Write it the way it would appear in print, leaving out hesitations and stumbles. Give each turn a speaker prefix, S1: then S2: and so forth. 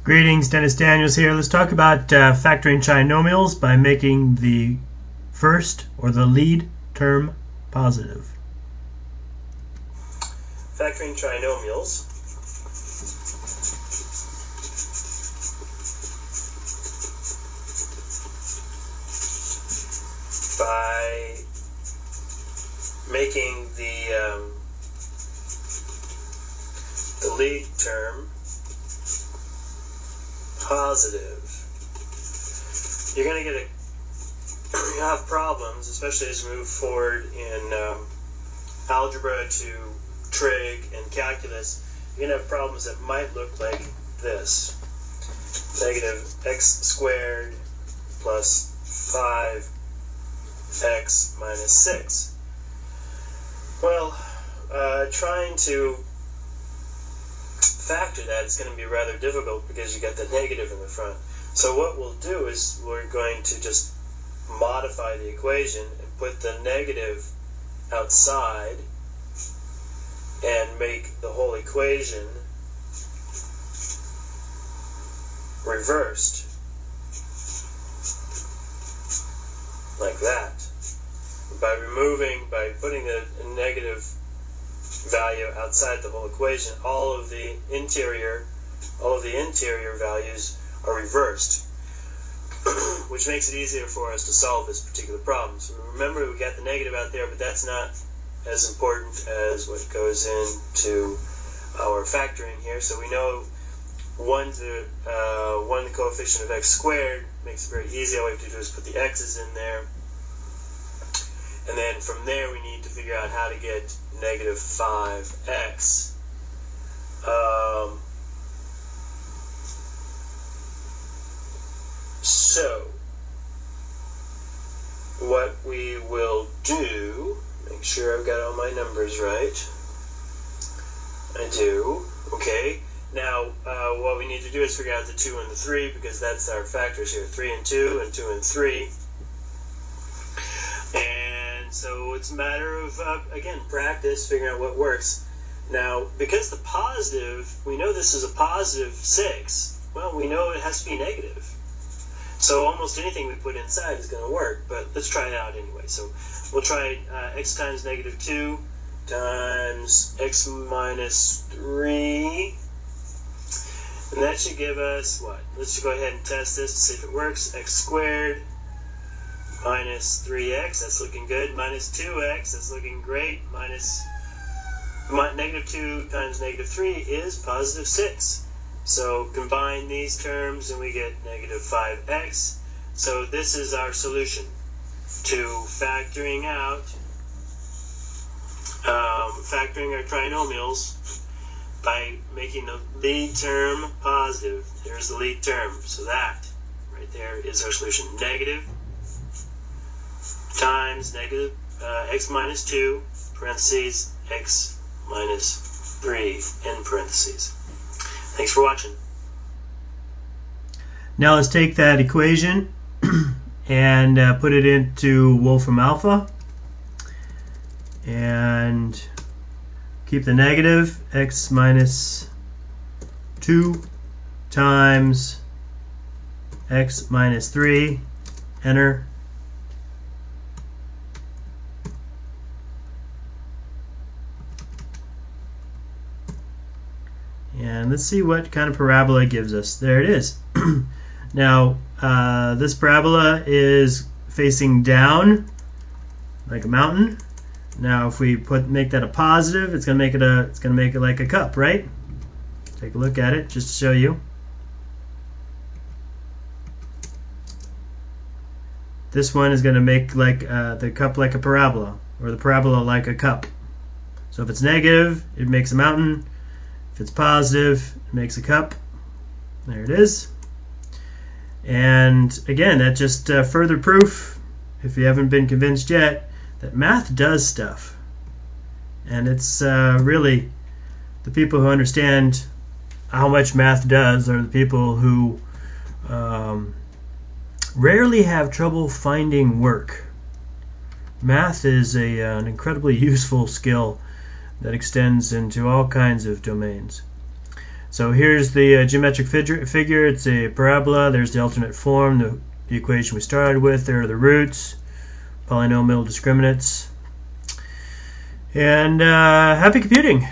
S1: Greetings, Dennis Daniels here. Let's talk about factoring trinomials by making the first or the lead term positive.
S2: Factoring trinomials by making the lead term positive. You're going to have problems, especially as we move forward in algebra to trig and calculus. You're going to have problems that might look like this. Negative x squared plus 5x minus 6. Well, trying to factor that is going to be rather difficult because you got the negative in the front. So what we'll do is we're going to just modify the equation and put the negative outside and make the whole equation reversed like that. By putting a negative value outside the whole equation, all of the interior values are reversed, which makes it easier for us to solve this particular problem. So remember, we got the negative out there, but that's not as important as what goes into our factoring here. So we know the coefficient of x squared makes it very easy. All we have to do is put the x's in there. And then from there we need to figure out how to get negative 5x. So what we will do, make sure I've got all my numbers right. I do. Okay. Now what we need to do is figure out the 2 and the 3, because that's our factors here. 3 and 2 and 2 and 3. So it's a matter of, again, practice, figuring out what works. Now, because the positive, we know this is a positive 6, well, we know it has to be negative. So almost anything we put inside is going to work, but let's try it out anyway. So we'll try x times negative 2 times x minus 3. And that should give us what? Let's go ahead and test this to see if it works. X squared minus 3x, that's looking good. Minus 2x, that's looking great. Negative 2 times negative 3 is positive 6. So combine these terms and we get negative 5x. So this is our solution to factoring out, factoring our trinomials by making the lead term positive. There's the lead term. So that right there is our solution. Negative times negative x minus 2, parentheses, x minus 3, end parentheses. Thanks for watching.
S1: Now let's take that equation and put it into Wolfram Alpha and keep the negative. X minus 2 times x minus 3, enter. And let's see what kind of parabola it gives us. There it is. Now, this parabola is facing down like a mountain. Now, if we make that a positive, it's going to make it like a cup, right? Take a look at it just to show you. This one is going to make like the cup like a parabola, or the parabola like a cup. So if it's negative, it makes a mountain. If it's positive, it makes a cup. There it is. And again, that's just further proof, if you haven't been convinced yet, that math does stuff. And it's really the people who understand how much math does are the people who rarely have trouble finding work. Math is an incredibly useful skill that extends into all kinds of domains. So here's the geometric figure. It's a parabola. There's the alternate form, the equation we started with. There are the roots, polynomial discriminates. And happy computing!